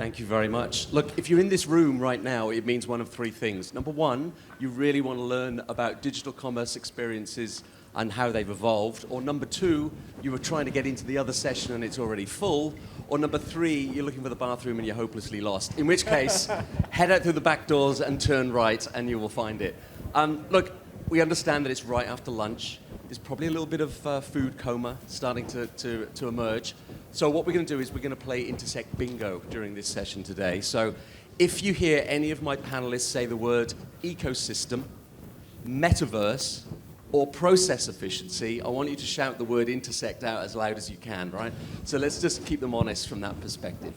Thank you very much. Look, if you're in this room right now, it means one of three things. Number one, you really want to learn about digital commerce experiences and how they've evolved. Or number two, you were trying to get into the other session and it's already full. Or number three, you're looking for the bathroom and you're hopelessly lost. In which case, head out through the back doors and turn right and you will find it. Look, we understand that it's right after lunch. There's probably a little bit of food coma starting to emerge. So what we're going to do is we're going to play Intersekt bingo during this session today. So if you hear any of my panelists say the word ecosystem, metaverse, or process efficiency, I want you to shout the word Intersekt out as loud as you can, right? So let's just keep them honest from that perspective.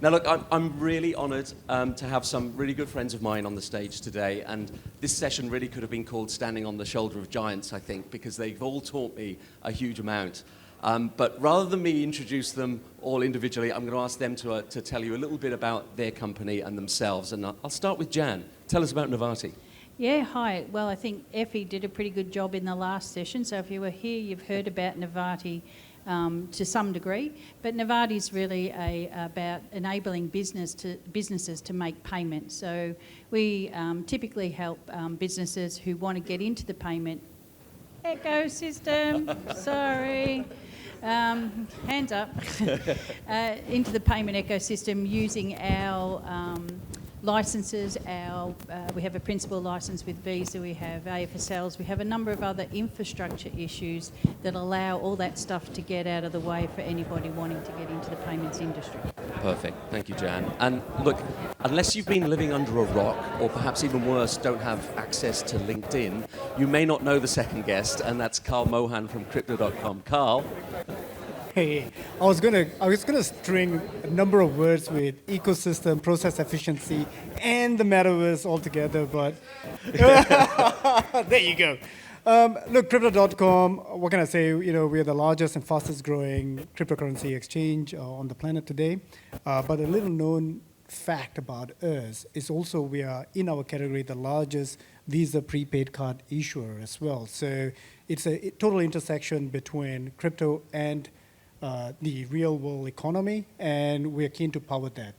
Now look, I'm really honoured to have some really good friends of mine on the stage today, and this session really could have been called Standing on the Shoulder of Giants, I think, because they've all taught me a huge amount. But rather than me introduce them all individually, I'm going to ask them to tell you a little bit about their company and themselves. And I'll start with Jan. Tell us about Novati. Yeah, hi. Well, I think Effie did a pretty good job in the last session. So if you were here, you've heard about Novati to some degree. But Novati is really about enabling businesses to make payments. So we typically help businesses who want to get into the payment ecosystem. Sorry. Hands up. Into the payment ecosystem using our licenses. We have a principal license with Visa, we have AFSLs, we have a number of other infrastructure issues that allow all that stuff to get out of the way for anybody wanting to get into the payments industry. Perfect. Thank you, Jan. And look, unless you've been living under a rock, or perhaps even worse, don't have access to LinkedIn, you may not know the second guest, and that's Carl Mohan from Crypto.com. Carl? Hey, I was gonna string a number of words with ecosystem, process efficiency, and the metaverse all together, but there you go. Look, Crypto.com, what can I say? You know, we are the largest and fastest growing cryptocurrency exchange on the planet today. But a little known fact about us is also we are in our category the largest Visa prepaid card issuer as well. So it's a total intersection between crypto and the real world economy, and we're keen to power that.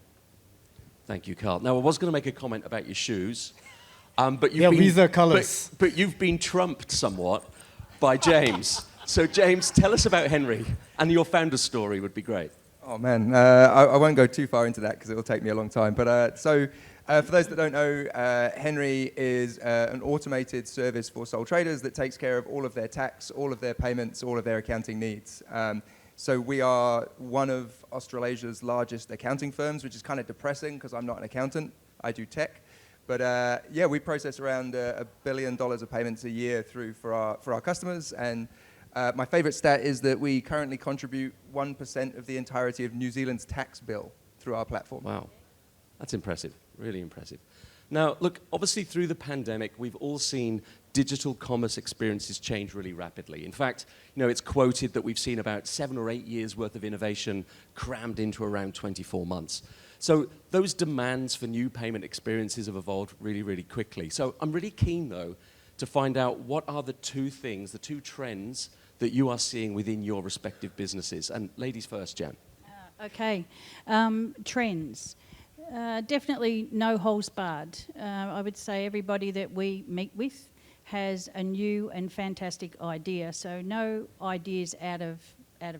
Thank you, Carl. Now, I was going to make a comment about your shoes, but you've been, Visa colors. But you've been trumped somewhat by James. So, James, tell us about Henry, and your founder's story would be great. Oh, man. I won't go too far into that because it will take me a long time. But for those that don't know, Henry is an automated service for sole traders that takes care of all of their tax, all of their payments, all of their accounting needs. So we are one of Australasia's largest accounting firms, which is kind of depressing because I'm not an accountant. I do tech. But yeah, we process around $1 billion of payments a year for our customers. And my favorite stat is that we currently contribute 1% of the entirety of New Zealand's tax bill through our platform. Wow. That's impressive. Really impressive. Now, look, obviously through the pandemic, we've all seen digital commerce experiences change really rapidly. In fact, you know, it's quoted that we've seen about 7 or 8 years worth of innovation crammed into around 24 months. So those demands for new payment experiences have evolved really, really quickly. So I'm really keen, though, to find out what are the two things, the two trends that you are seeing within your respective businesses. And ladies first, Jan. Okay. Trends. Definitely no holes barred. I would say everybody that we meet with has a new and fantastic idea. So no ideas out of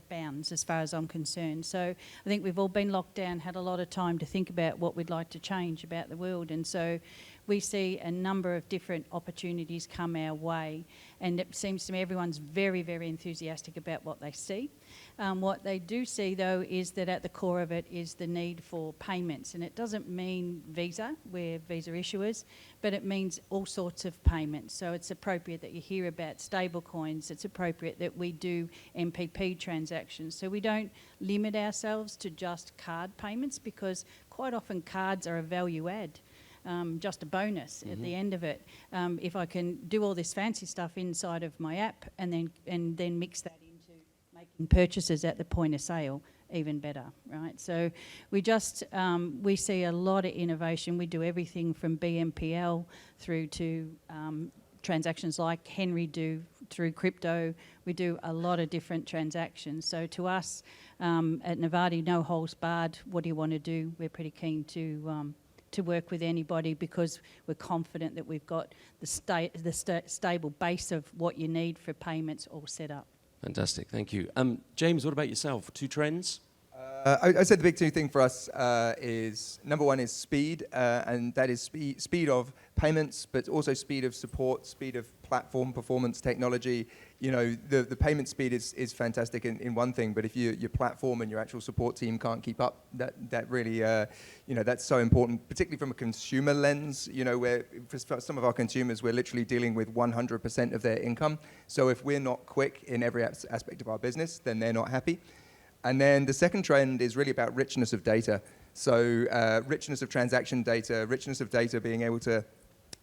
bounds as far as I'm concerned. So I think we've all been locked down, had a lot of time to think about what we'd like to change about the world. And so we see a number of different opportunities come our way. And it seems to me everyone's very, very enthusiastic about what they see. What they do see, though, is that at the core of it is the need for payments. And it doesn't mean Visa, we're Visa issuers, but it means all sorts of payments. So it's appropriate that you hear about stable coins. It's appropriate that we do MPP transactions. So we don't limit ourselves to just card payments because quite often cards are a value add. Just a bonus at the end of it. If I can do all this fancy stuff inside of my app and then mix that into making purchases at the point of sale, even better, right? So we see a lot of innovation. We do everything from BNPL through to transactions like Henry do through crypto. We do a lot of different transactions. So to us at Novarti, no holds barred. What do you want to do? We're pretty keen to work with anybody because we're confident that we've got the stable base of what you need for payments all set up. Fantastic, thank you. James, what about yourself? 2 trends? I said the big 2 thing for us is, number 1 is speed, and that is speed of payments, but also speed of support, speed of platform performance technology. You know, the payment speed is fantastic in one thing, but if your platform and your actual support team can't keep up, that really, you know, that's so important, particularly from a consumer lens, you know, where for some of our consumers, we're literally dealing with 100% of their income. So if we're not quick in every aspect of our business, then they're not happy. And then the second trend is really about richness of data. So richness of transaction data, richness of data being able to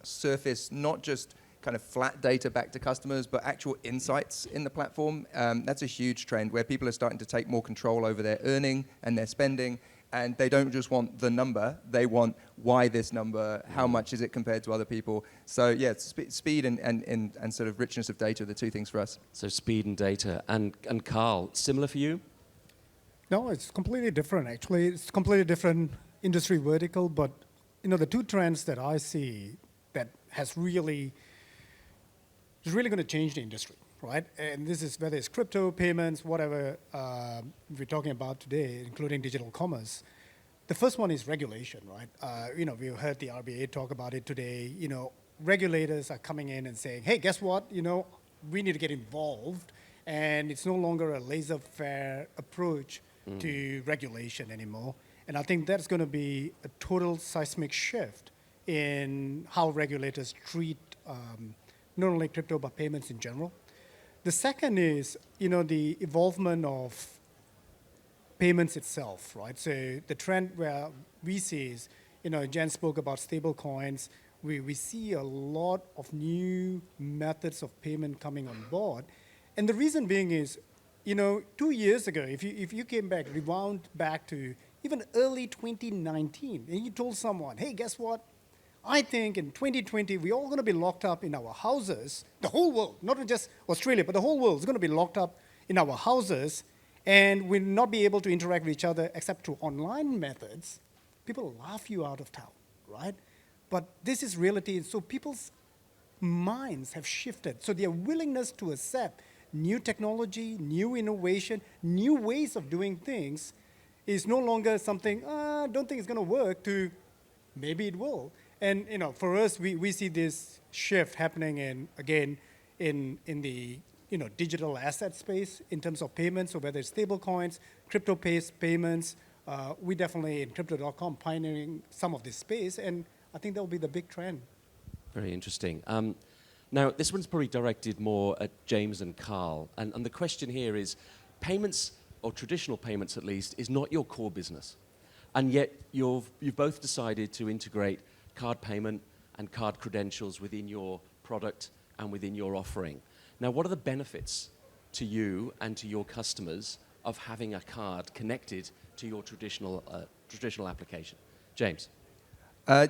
surface not just kind of flat data back to customers, but actual insights in the platform. That's a huge trend where people are starting to take more control over their earning and their spending. And they don't just want the number, they want why this number, how much is it compared to other people. So yeah, speed and sort of richness of data are the 2 things for us. So speed and data. And Carl, similar for you? No, it's completely different, actually. It's completely different industry vertical, but, you know, the 2 trends that I see that is really going to change the industry, right? And this is whether it's crypto, payments, whatever we're talking about today, including digital commerce. The first one is regulation, right? You know, we heard the RBA talk about it today. You know, regulators are coming in and saying, hey, guess what? You know, we need to get involved, and it's no longer a laissez-faire approach to regulation anymore. And I think that's going to be a total seismic shift in how regulators treat not only crypto, but payments in general. The second is, you know, the evolvement of payments itself, right? So the trend where we see is, you know, Jen spoke about stable coins. We see a lot of new methods of payment coming on board. And the reason being is, you know, 2 years ago, if you came back, rewound back to even early 2019, and you told someone, hey, guess what? I think in 2020, we're all going to be locked up in our houses. The whole world, not just Australia, but the whole world is going to be locked up in our houses, and we'll not be able to interact with each other except through online methods. People laugh you out of town, right? But this is reality, so people's minds have shifted. So their willingness to accept new technology, new innovation, new ways of doing things is no longer something, I don't think it's going to work, to maybe it will. And, you know, for us, we see this shift happening in the, you know, digital asset space in terms of payments, so whether it's stable coins, crypto-based payments, we definitely in Crypto.com pioneering some of this space, and I think that will be the big trend. Very interesting. Now, this one's probably directed more at James and Carl. And the question here is, payments, or traditional payments at least, is not your core business. And yet, you've both decided to integrate card payment and card credentials within your product and within your offering. Now, what are the benefits to you and to your customers of having a card connected to your traditional application? James?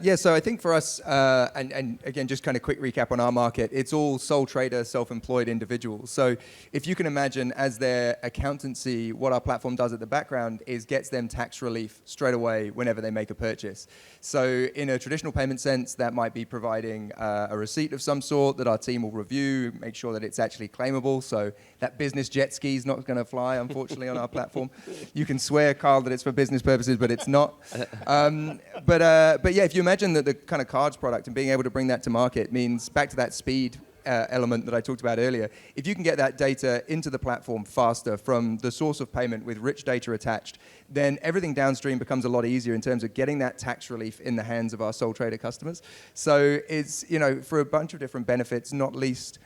Yeah, so I think for us, and again, just kind of quick recap on our market, it's all sole trader, self-employed individuals. So if you can imagine as their accountancy, what our platform does at the background is gets them tax relief straight away whenever they make a purchase. So in a traditional payment sense, that might be providing a receipt of some sort that our team will review, make sure that it's actually claimable. So that business jet ski is not going to fly, unfortunately, on our platform. You can swear, Carl, that it's for business purposes, but it's not. But yeah, if you imagine that the kind of cards product and being able to bring that to market means back to that speed element that I talked about earlier, if you can get that data into the platform faster from the source of payment with rich data attached, then everything downstream becomes a lot easier in terms of getting that tax relief in the hands of our sole trader customers. So it's, you know, for a bunch of different benefits, not least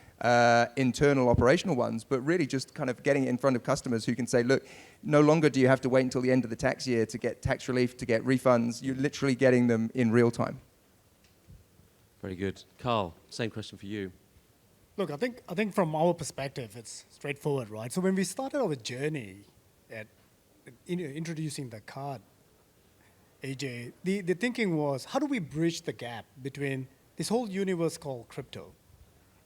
internal operational ones, but really just kind of getting it in front of customers who can say, look, no longer do you have to wait until the end of the tax year to get tax relief, to get refunds. You're literally getting them in real time. Very good. Carl, same question for you. Look, I think from our perspective, it's straightforward, right? So when we started our journey at introducing the card, AJ, the thinking was, how do we bridge the gap between this whole universe called crypto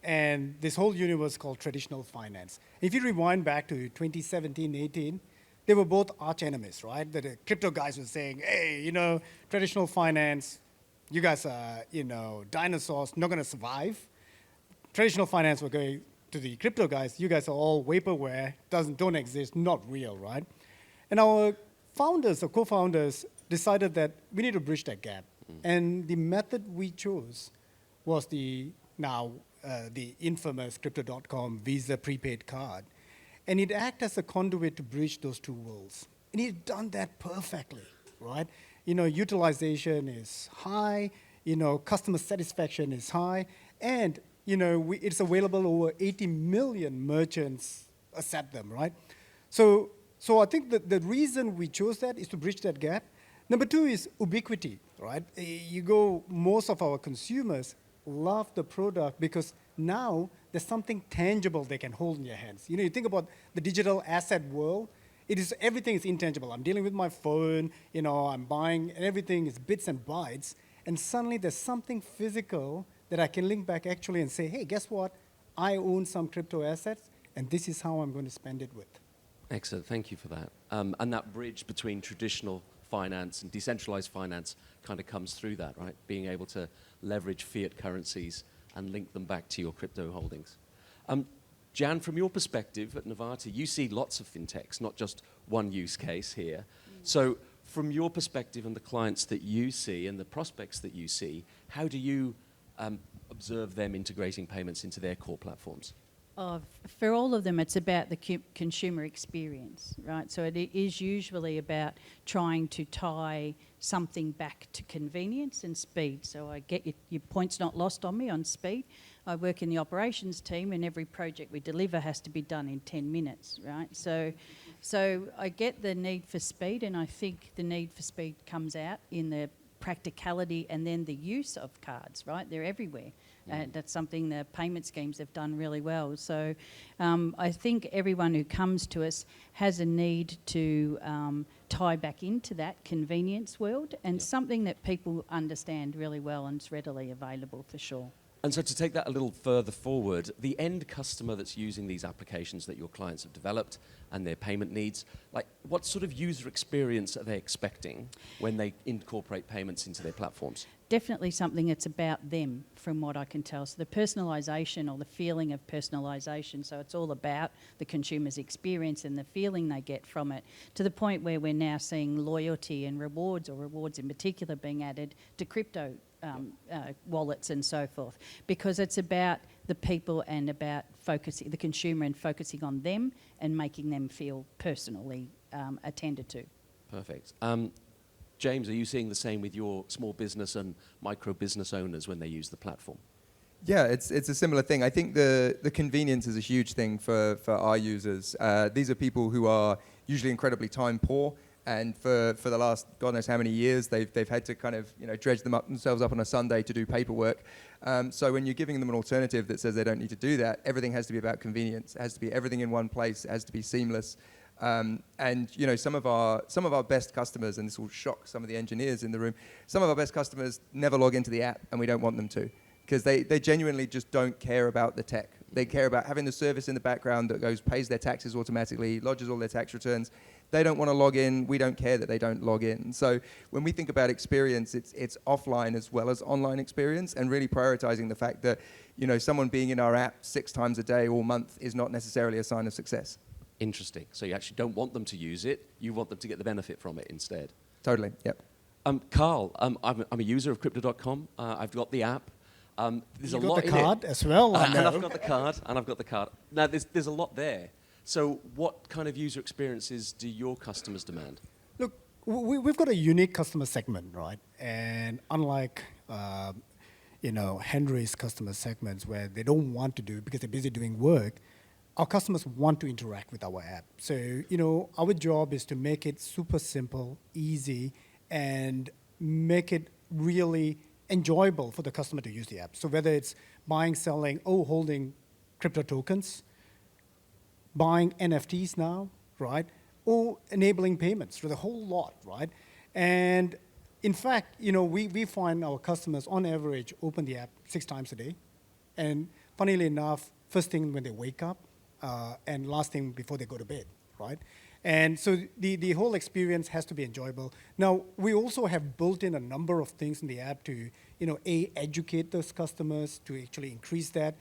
and this whole universe called traditional finance. If you rewind back to 2017-18, they were both arch enemies, right? The crypto guys were saying, hey, traditional finance, you guys are, dinosaurs, not going to survive. Traditional finance were going to the crypto guys, you guys are all vaporware, don't exist, not real, right? And our founders or co-founders decided that we need to bridge that gap. And the method we chose was the infamous Crypto.com Visa prepaid card. And it acted as a conduit to bridge those two worlds. And he'd done that perfectly, right? Utilization is high, customer satisfaction is high, and it's available over 80 million merchants accept them, right? So I think that the reason we chose that is to bridge that gap. Number two is ubiquity, right? Most of our consumers love the product because now there's something tangible they can hold in your hands. You think about the digital asset world, everything is intangible. I'm dealing with my phone, I'm buying, and everything is bits and bytes, and suddenly there's something physical that I can link back actually and say, hey, guess what? I own some crypto assets, and this is how I'm going to spend it with. Excellent, thank you for that. And that bridge between traditional finance and decentralized finance kind of comes through that, right? Being able to leverage fiat currencies and link them back to your crypto holdings. Jan, from your perspective at Novata, you see lots of fintechs, not just one use case here. So from your perspective and the clients that you see and the prospects that you see, how do you observe them integrating payments into their core platforms? For all of them, it's about the consumer experience, right? So it is usually about trying to tie something back to convenience and speed. So I get your point's not lost on me on speed. I work in the operations team, and every project we deliver has to be done in 10 minutes, right? So I get the need for speed, and I think the need for speed comes out in the practicality and then the use of cards, right? They're everywhere. That's something the payment schemes have done really well. So I think everyone who comes to us has a need to tie back into that convenience world, and something that people understand really well and is readily available for sure. And so to take that a little further forward, the end customer that's using these applications that your clients have developed and their payment needs, like what sort of user experience are they expecting when they incorporate payments into their platforms? Definitely something that's about them, from what I can tell. So the personalisation or the feeling of personalisation, so it's all about the consumer's experience and the feeling they get from it, to the point where we're now seeing loyalty and rewards, or rewards in particular, being added to crypto wallets and so forth, because it's about the people and about focusing the consumer and focusing on them and making them feel personally attended to. Perfect. James, are you seeing the same with your small business and micro business owners when they use the platform? Yeah, it's a similar thing. I think the convenience is a huge thing for our users. These are people who are usually incredibly time poor, and for the last God knows how many years, they've had to kind of dredge themselves up on a Sunday to do paperwork. So when you're giving them an alternative that says they don't need to do that, everything has to be about convenience. It has to be everything in one place. It has to be seamless. And some of our best customers, and this will shock some of the engineers in the room, some of our best customers never log into the app, and we don't want them to, because they genuinely just don't care about the tech. They care about having the service in the background that pays their taxes automatically, lodges all their tax returns. They don't want to log in. We don't care that they don't log in. So when we think about experience, it's offline as well as online experience, and really prioritizing the fact that someone being in our app 6 times a day all month is not necessarily a sign of success. Interesting. So you actually don't want them to use it. You want them to get the benefit from it instead. Totally, yep. Carl, I'm a user of Crypto.com. I've got the app. There's You a got lot the in card it. as well. And I've got the card. Now, there's a lot there. So what kind of user experiences do your customers demand? Look, we've got a unique customer segment, right? And unlike Henry's customer segments, where they don't want to do because they're busy doing work, our customers want to interact with our app. So our job is to make it super simple, easy, and make it really enjoyable for the customer to use the app. So whether it's buying, selling, holding crypto tokens, buying NFTs now, right? Or enabling payments for the whole lot, right? And in fact, we find our customers on average open the app 6 times a day. And funnily enough, first thing when they wake up and last thing before they go to bed, right? And so the whole experience has to be enjoyable. Now, we also have built in a number of things in the app to, educate those customers, to actually increase that,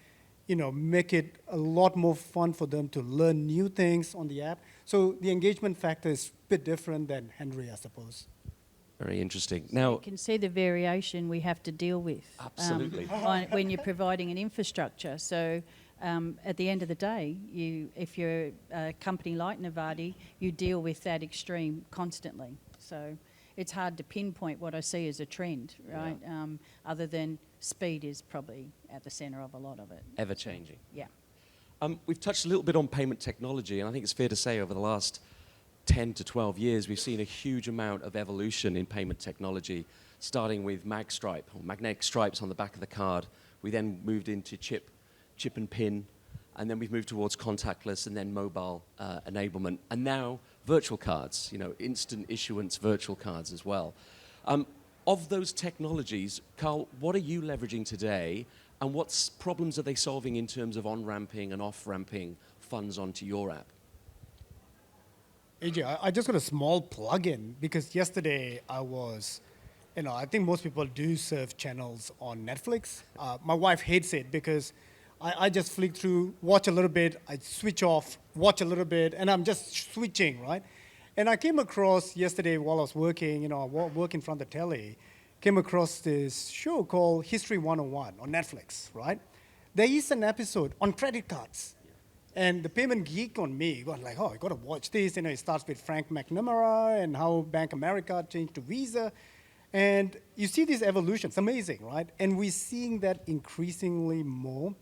make it a lot more fun for them to learn new things on the app. So the engagement factor is a bit different than Henry, I suppose. Very interesting. You Now, can see the variation we have to deal with Absolutely. when you're providing an infrastructure. So at the end of the day, if you're a company like Novarti, you deal with that extreme constantly. So it's hard to pinpoint what I see as a trend, right? Other than speed is probably at the centre of a lot of it. ever changing. Yeah. We've touched a little bit on payment technology, and I think it's fair to say over the last 10 to 12 years, we've seen a huge amount of evolution in payment technology, starting with magstripe, or magnetic stripes on the back of the card. We then moved into chip and pin, and then we've moved towards contactless and then mobile enablement, and now virtual cards, instant issuance virtual cards as well. Of those technologies, Carl, what are you leveraging today, and what problems are they solving in terms of on-ramping and off-ramping funds onto your app? AJ, I just got a small plug-in because yesterday I was, I think most people do surf channels on Netflix. My wife hates it because I just flick through, watch a little bit, I switch off, watch a little bit, and I'm just switching, right? And I came across yesterday while I was working, I work in front of the telly, came across this show called History 101 on Netflix, right? There is an episode on credit cards. And the payment geek on me was like, I got to watch this. It starts with Frank McNamara and how Bank America changed to Visa. And you see this evolution. It's amazing, right? And we're seeing that increasingly more.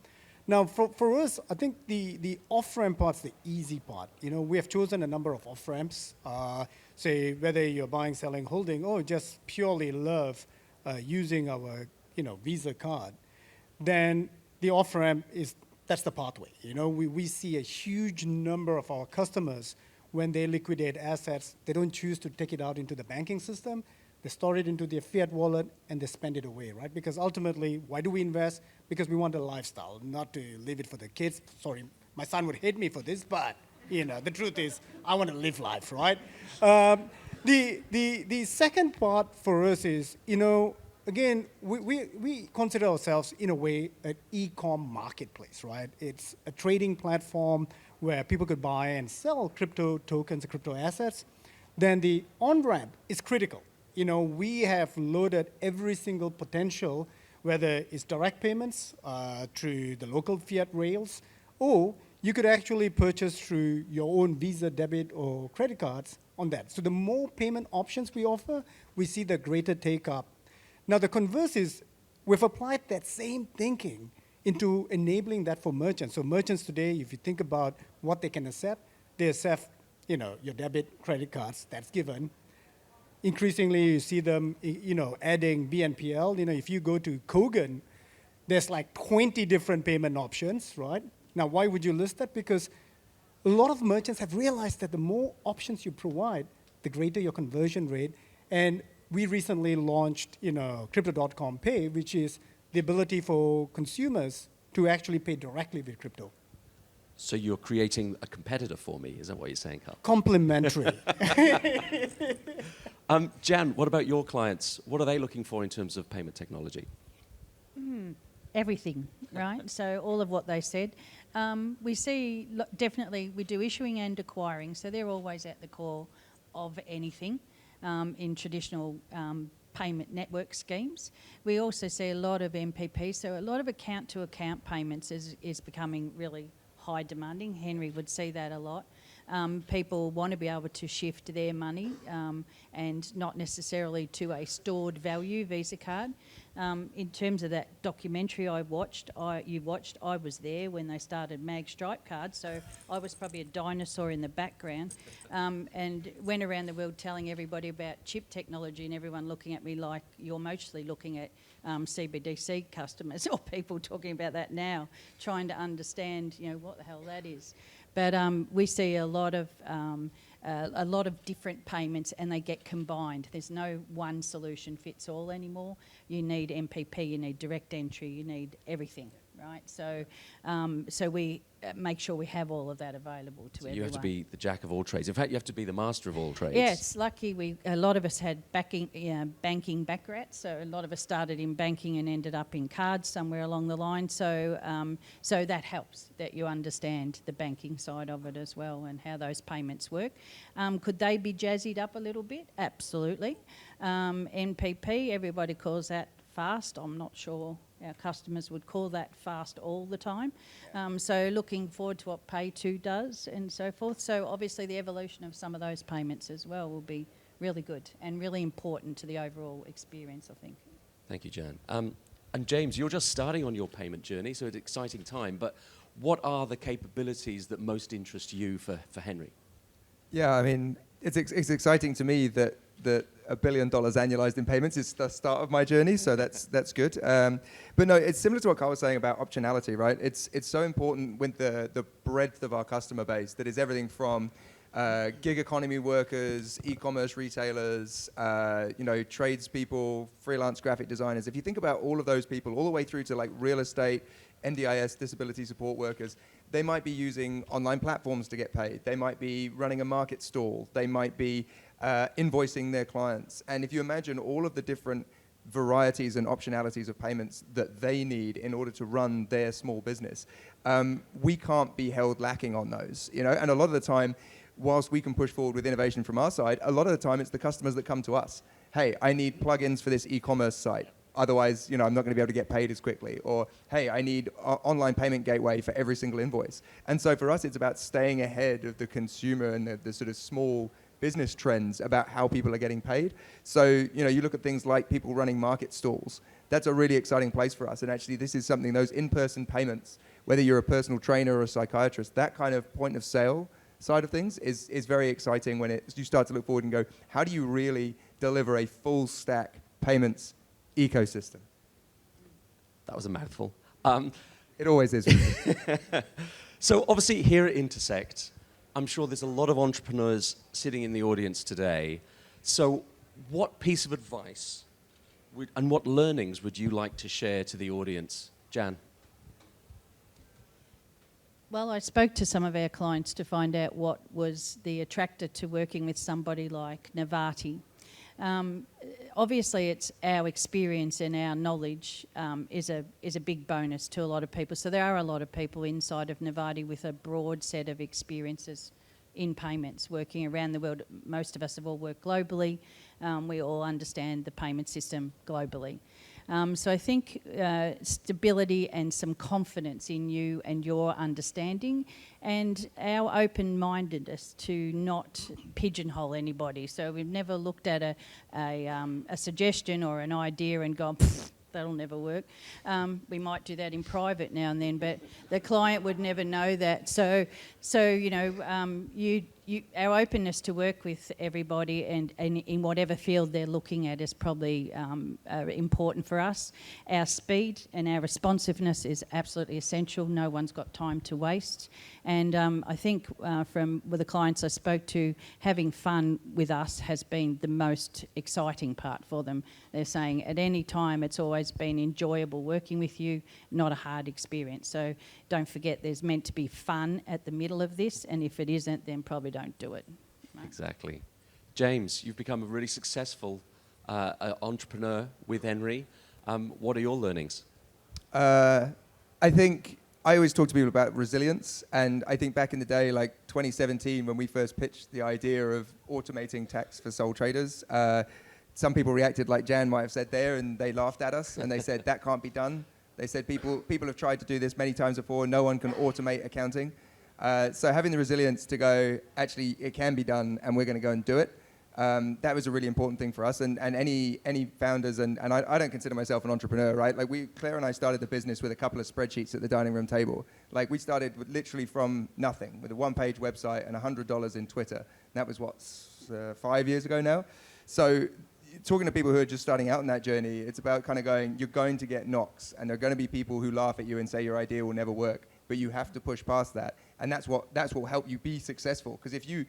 Now, for us, I think the off-ramp part's the easy part. We have chosen a number of off-ramps, say whether you're buying, selling, holding, or just purely love using our Visa card. Then the off-ramp that's the pathway. We see a huge number of our customers, when they liquidate assets, they don't choose to take it out into the banking system. They store it into their fiat wallet and they spend it away, right? Because ultimately, why do we invest? Because we want a lifestyle, not to leave it for the kids. Sorry, my son would hate me for this, but the truth is, I want to live life, right? The second part for us is, again, we consider ourselves, in a way, an e-com marketplace, right? It's a trading platform where people could buy and sell crypto tokens, crypto assets. Then the on-ramp is critical. We have loaded every single potential, whether it's direct payments through the local fiat rails, or you could actually purchase through your own Visa, debit, or credit cards on that. So the more payment options we offer, we see the greater take-up. Now, the converse is we've applied that same thinking into enabling that for merchants. So merchants today, if you think about what they can accept, they accept, your debit, credit cards, that's given. Increasingly, you see them, adding BNPL. If you go to Kogan, there's like 20 different payment options, right? Now, why would you list that? Because a lot of merchants have realized that the more options you provide, the greater your conversion rate. And we recently launched, Crypto.com Pay, which is the ability for consumers to actually pay directly with crypto. So you're creating a competitor for me, is that what you're saying, Carl? Complementary. Jan, what about your clients? What are they looking for in terms of payment technology? Everything, right? So all of what they said. We see, definitely, we do issuing and acquiring, so they're always at the core of anything in traditional payment network schemes. We also see a lot of MPP, so a lot of account-to-account payments is becoming really high demanding. Henry would see that a lot. People want to be able to shift their money and not necessarily to a stored value Visa card. In terms of that documentary you watched, I was there when they started Mag Stripe cards, so I was probably a dinosaur in the background and went around the world telling everybody about chip technology and everyone looking at me like you're mostly looking at CBDC customers or people talking about that now, trying to understand, what the hell that is. But we see a lot of different payments and they get combined. There's no one solution fits all anymore. You need MPP, you need direct entry, you need everything, right? So, we make sure we have all of that available to everyone. You have to be the jack of all trades. In fact, you have to be the master of all trades. Yeah, it's lucky a lot of us had banking backgrounds, so a lot of us started in banking and ended up in cards somewhere along the line. So, so that helps that you understand the banking side of it as well and how those payments work. Could they be jazzied up a little bit? Absolutely. NPP, everybody calls that fast. I'm not sure our customers would call that fast all the time. So looking forward to what Pay2 does and so forth. So obviously the evolution of some of those payments as well will be really good and really important to the overall experience, I think. Thank you, Jan. And James, you're just starting on your payment journey, so it's an exciting time. But what are the capabilities that most interest you for Henry? Yeah, I mean, it's exciting to me that $1 billion annualized in payments is the start of my journey, so that's good. But no, it's similar to what Carl was saying about optionality, right? It's so important with the breadth of our customer base that is everything from gig economy workers, e-commerce retailers, tradespeople, freelance graphic designers. If you think about all of those people, all the way through to like real estate, NDIS, disability support workers, they might be using online platforms to get paid. They might be running a market stall. They might be invoicing their clients. And if you imagine all of the different varieties and optionalities of payments that they need in order to run their small business, we can't be held lacking on those. And a lot of the time, whilst we can push forward with innovation from our side, a lot of the time it's the customers that come to us. Hey, I need plugins for this e-commerce site. Otherwise, I'm not going to be able to get paid as quickly. Or, hey, I need online payment gateway for every single invoice. And so for us, it's about staying ahead of the consumer and the sort of small business trends about how people are getting paid. So, you look at things like people running market stalls. That's a really exciting place for us. And actually, this is something, those in-person payments, whether you're a personal trainer or a psychiatrist, that kind of point of sale side of things is very exciting when you start to look forward and go, how do you really deliver a full stack payments ecosystem? That was a mouthful. It always is. So obviously here at Intersekt, I'm sure there's a lot of entrepreneurs sitting in the audience today. So what piece of advice and what learnings would you like to share to the audience? Jan? Well, I spoke to some of our clients to find out what was the attractor to working with somebody like Novarti. Obviously, it's our experience and our knowledge is a big bonus to a lot of people. So there are a lot of people inside of Novarti with a broad set of experiences in payments, working around the world. Most of us have all worked globally. We all understand the payment system globally. So I think stability and some confidence in you and your understanding and our open-mindedness to not pigeonhole anybody. So we've never looked at a suggestion or an idea and gone, that'll never work. We might do that in private now and then, but the client would never know that. So our openness to work with everybody and in whatever field they're looking at is probably important for us. Our speed and our responsiveness is absolutely essential. No one's got time to waste. And I think with the clients I spoke to, having fun with us has been the most exciting part for them. They're saying at any time it's always been enjoyable working with you, not a hard experience. So don't forget there's meant to be fun at the middle of this, and if it isn't, then probably don't do it. Right? Exactly. James, you've become a really successful entrepreneur with Henry. What are your learnings? I think I always talk to people about resilience, and I think back in the day, like 2017, when we first pitched the idea of automating tax for sole traders, some people reacted like Jan might have said there, and they laughed at us, and they said, that can't be done. They said people have tried to do this many times before. No one can automate accounting. So having the resilience to go, actually, it can be done, and we're going to go and do it. That was a really important thing for us. And any founders, and I don't consider myself an entrepreneur, right? Like Claire and I started the business with a couple of spreadsheets at the dining room table. Like we started literally from nothing, with a one-page website and $100 in Twitter. That was 5 years ago now. So talking to people who are just starting out in that journey, it's about kind of going, you're going to get knocks, and there are going to be people who laugh at you and say your idea will never work, but you have to push past that, and that's what will help you be successful. Because if you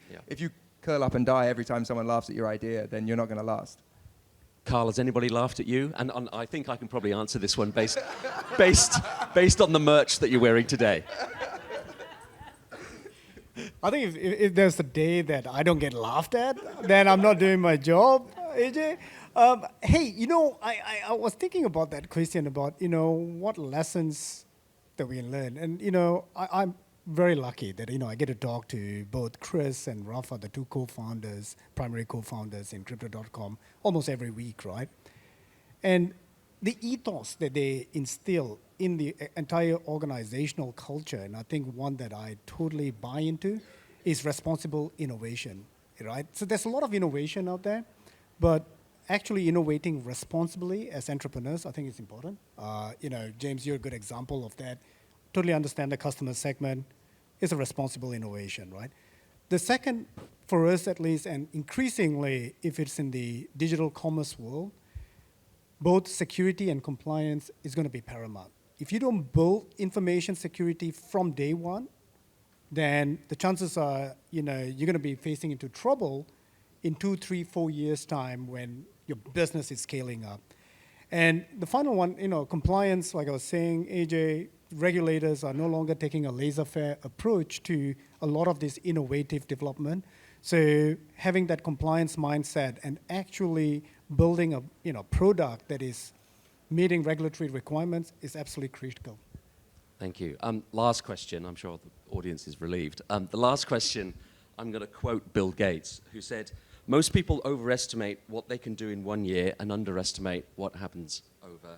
curl up and die every time someone laughs at your idea, then you're not going to last. Carl, has anybody laughed at you? And I think I can probably answer this one based on the merch that you're wearing today. I think if there's a day that I don't get laughed at, then I'm not doing my job, AJ. Hey, I was thinking about that question about, what lessons that we learn. And, I'm very lucky that, I get to talk to both Chris and Rafa, the two co-founders, primary co-founders in Crypto.com, almost every week, right? And the ethos that they instill in the entire organizational culture, and I think one that I totally buy into, is responsible innovation, right? So there's a lot of innovation out there, but actually innovating responsibly as entrepreneurs, I think is important. James, you're a good example of that. Totally understand the customer segment. It's a responsible innovation, right? The second, for us at least, and increasingly, if it's in the digital commerce world, both security and compliance is going to be paramount. If you don't build information security from day one, then the chances are, you're going to be facing into trouble in 2, 3, 4 years' time when your business is scaling up. And the final one, compliance, like I was saying, AJ, regulators are no longer taking a laissez-faire approach to a lot of this innovative development. So having that compliance mindset and actually building a product that is meeting regulatory requirements is absolutely critical. Thank you. Last question. I'm sure the audience is relieved. The last question, I'm going to quote Bill Gates, who said, "Most people overestimate what they can do in 1 year and underestimate what happens over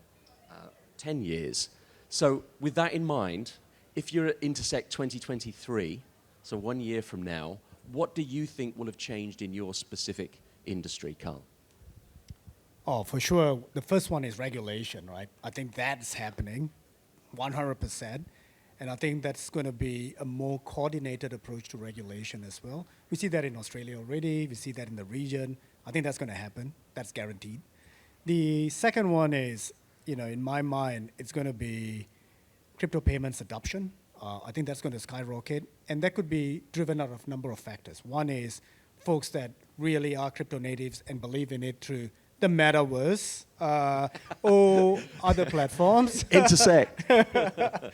10 years. So with that in mind, if you're at Intersekt 2023, so 1 year from now, what do you think will have changed in your specific industry, Carl? Oh, for sure. The first one is regulation, right? I think that's happening 100%. And I think that's going to be a more coordinated approach to regulation as well. We see that in Australia already. We see that in the region. I think that's going to happen. That's guaranteed. The second one is, in my mind, it's going to be crypto payments adoption. I think that's going to skyrocket. And that could be driven out of a number of factors. One is folks that really are crypto natives and believe in it through the metaverse or other platforms. Intersekt.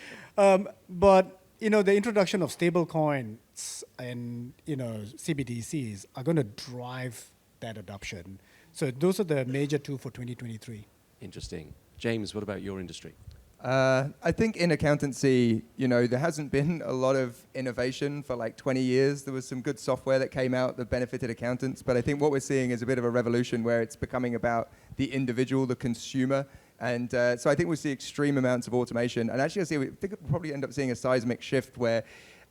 But the introduction of stable coins and CBDCs are going to drive that adoption. So those are the major two for 2023. Interesting. James, what about your industry? I think in accountancy, there hasn't been a lot of innovation for like 20 years. There was some good software that came out that benefited accountants, but I think what we're seeing is a bit of a revolution where it's becoming about the individual, the consumer. And so I think we'll see extreme amounts of automation. And actually, I think we'll probably end up seeing a seismic shift where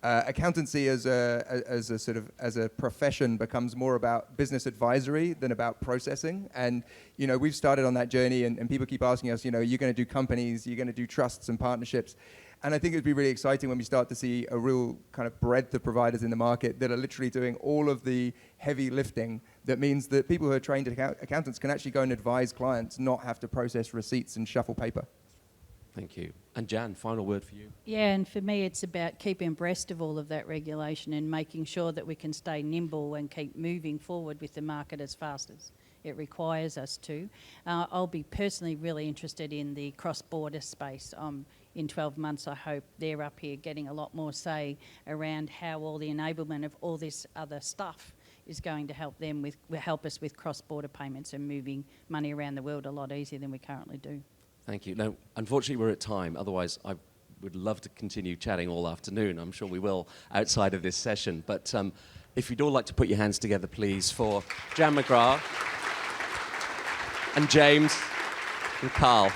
accountancy as a profession becomes more about business advisory than about processing. And we've started on that journey, and people keep asking us, you're going to do companies, you're going to do trusts and partnerships. And I think it would be really exciting when we start to see a real kind of breadth of providers in the market that are literally doing all of the heavy lifting. That means that people who are trained accountants can actually go and advise clients, not have to process receipts and shuffle paper. Thank you. And Jan, final word for you. Yeah, and for me, it's about keeping abreast of all of that regulation and making sure that we can stay nimble and keep moving forward with the market as fast as it requires us to. I'll be personally really interested in the cross-border space. In 12 months, I hope they're up here getting a lot more say around how all the enablement of all this other stuff is going to help us with cross-border payments and moving money around the world a lot easier than we currently do. Thank you. Now, unfortunately, we're at time. Otherwise, I would love to continue chatting all afternoon. I'm sure we will outside of this session. But if you'd all like to put your hands together, please, for Jan McGrath and James and Carl.